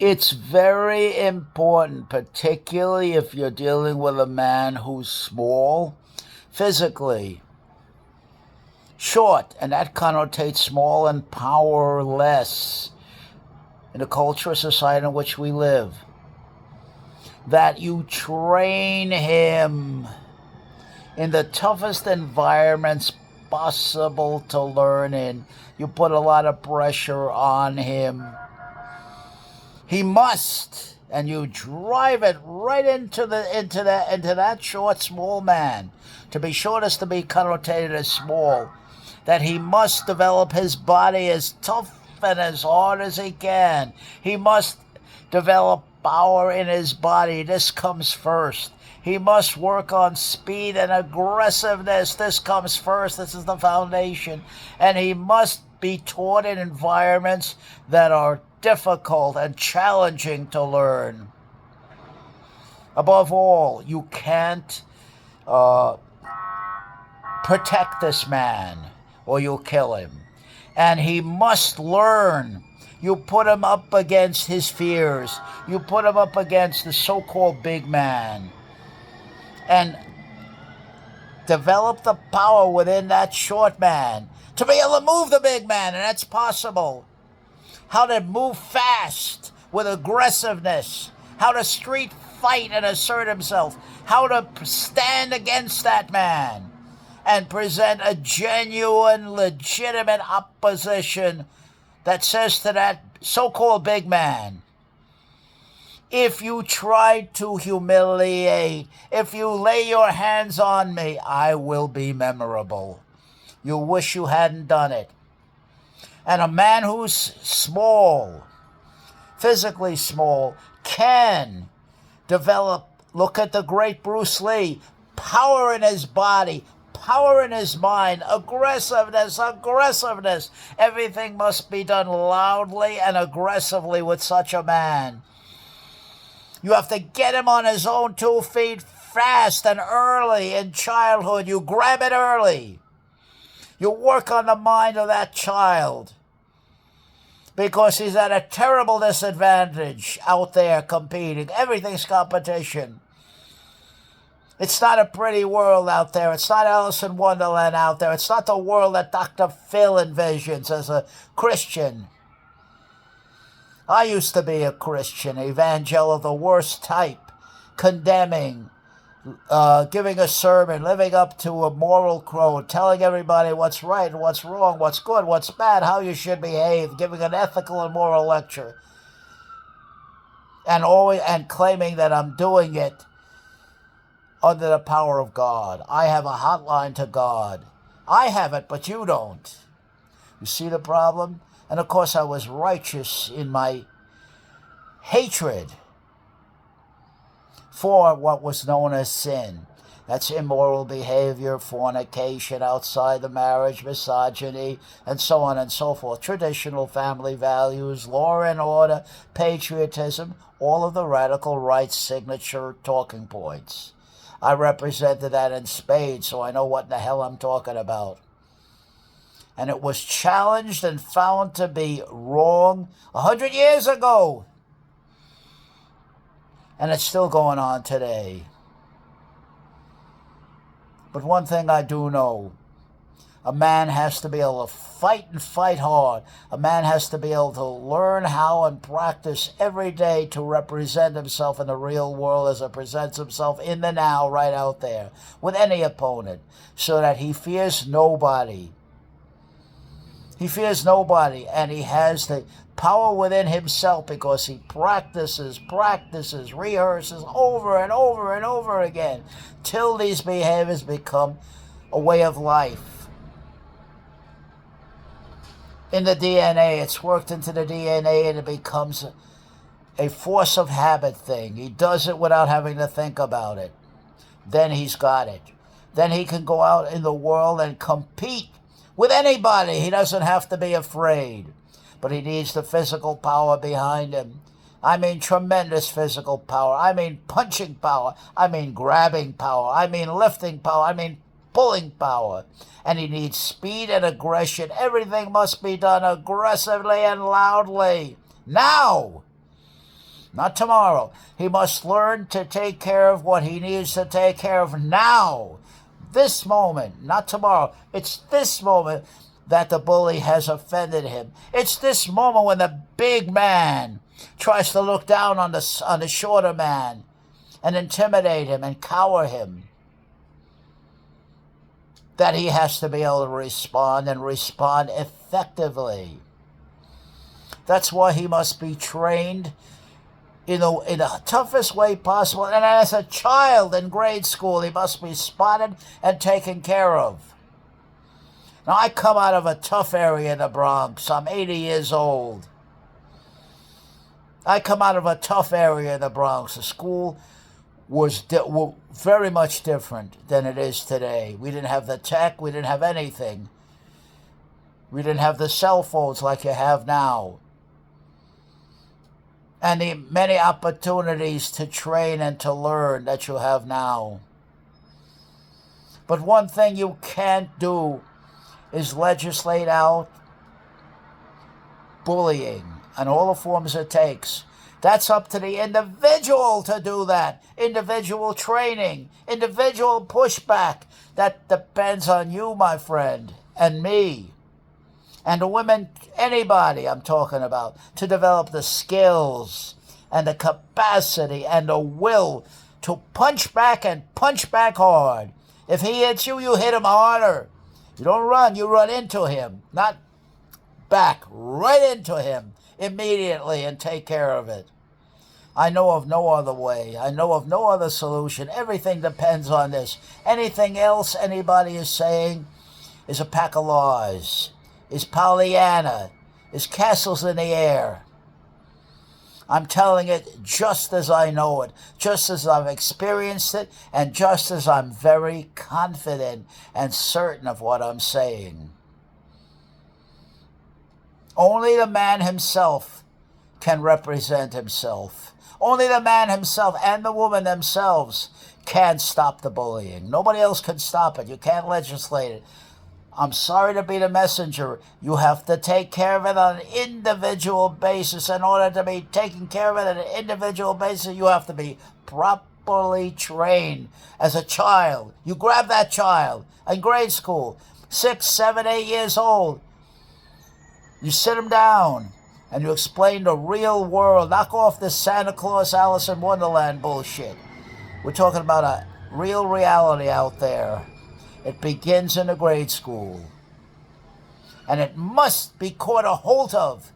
It's very important, particularly if you're dealing with a man who's small physically, short, and that connotates small and powerless in the culture or society in which we live. That you train him in the toughest environments possible to learn in. You put a lot of pressure on him. He must, and you drive it right into that short, small man. To be short is to be connotated as small. That he must develop his body as tough and as hard as he can. He must develop power in his body. This comes first. He must work on speed and aggressiveness. This comes first. This is the foundation. And he must be taught in environments that are difficult and challenging to learn. Above all, you can't protect this man or you'll kill him. And he must learn. You put him up against his fears. You put him up against the so-called big man. And develop the power within that short man to be able to move the big man, and that's possible. How to move fast with aggressiveness. How to street fight and assert himself. How to stand against that man and present a genuine, legitimate opposition that says to that so-called big man, if you try to humiliate, if you lay your hands on me, I will be memorable. You wish you hadn't done it. And a man who's small, physically small, can develop, look at the great Bruce Lee, power in his body, power in his mind, aggressiveness. Everything must be done loudly and aggressively with such a man. You have to get him on his own 2 feet fast and early in childhood. You grab it early. You work on the mind of that child because he's at a terrible disadvantage out there competing. Everything's competition. It's not a pretty world out there. It's not Alice in Wonderland out there. It's not the world that Dr. Phil envisions as a Christian. I used to be a Christian, evangel of the worst type, condemning, giving a sermon, living up to a moral code, telling everybody what's right and what's wrong, what's good, what's bad, how you should behave, giving an ethical and moral lecture, and claiming that I'm doing it under the power of God. I have a hotline to God. I have it, but you don't. You see the problem? And of course I was righteous in my hatred for what was known as sin. That's immoral behavior, fornication outside the marriage, misogyny, and so on and so forth. Traditional family values, law and order, patriotism, all of the radical right's signature talking points. I represented that in spades, so I know what in the hell I'm talking about. And it was challenged and found to be wrong 100 years ago. And it's still going on today. But one thing I do know, a man has to be able to fight and fight hard. A man has to be able to learn how and practice every day to represent himself in the real world as he presents himself in the now right out there with any opponent, so that he fears nobody. He fears nobody, and he has the power within himself because he practices, rehearses over and over and over again till these behaviors become a way of life. In the DNA, it's worked into the DNA and it becomes a force of habit thing. He does it without having to think about it. Then he's got it. Then he can go out in the world and compete with anybody. He doesn't have to be afraid. But he needs the physical power behind him. I mean tremendous physical power. I mean punching power. I mean grabbing power. I mean lifting power. I mean pulling power. And he needs speed and aggression. Everything must be done aggressively and loudly. Now! not tomorrow. He must learn to take care of what he needs to take care of now. This moment, not tomorrow. It's this moment that the bully has offended him. It's this moment when the big man tries to look down on the shorter man and intimidate him and cower him, that he has to be able to respond and respond effectively. That's why he must be trained in the toughest way possible. And as a child in grade school, he must be spotted and taken care of. Now, I come out of a tough area in the Bronx. I'm 80 years old. I come out of a tough area in the Bronx. The school was very much different than it is today. We didn't have the tech. We didn't have anything. We didn't have the cell phones like you have now. And the many opportunities to train and to learn that you have now. But one thing you can't do is legislate out bullying and all the forms it takes. That's up to the individual to do that. Individual training, individual pushback. That depends on you, my friend, and me. And the women, anybody I'm talking about, to develop the skills and the capacity and the will to punch back and punch back hard. If he hits you, you hit him harder. You don't run, you run into him, not back, right into him immediately and take care of it. I know of no other way. I know of no other solution. Everything depends on this. Anything else anybody is saying is a pack of lies, is Pollyanna, is castles in the air. I'm telling it just as I know it, just as I've experienced it, and just as I'm very confident and certain of what I'm saying. Only the man himself can represent himself. Only the man himself and the woman themselves can stop the bullying. Nobody else can stop it. You can't legislate it. I'm sorry to be the messenger. You have to take care of it on an individual basis. In order to be taking care of it on an individual basis, you have to be properly trained as a child. You grab that child in grade school, 6, 7, 8 years old. You sit him down and you explain the real world. Knock off this Santa Claus, Alice in Wonderland bullshit. We're talking about a real reality out there. It begins in a grade school. And it must be caught a hold of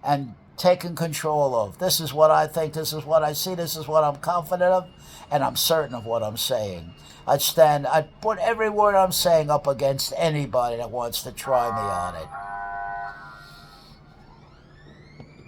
and taken control of. This is what I think, this is what I see, this is what I'm confident of, and I'm certain of what I'm saying. I'd put every word I'm saying up against anybody that wants to try me on it.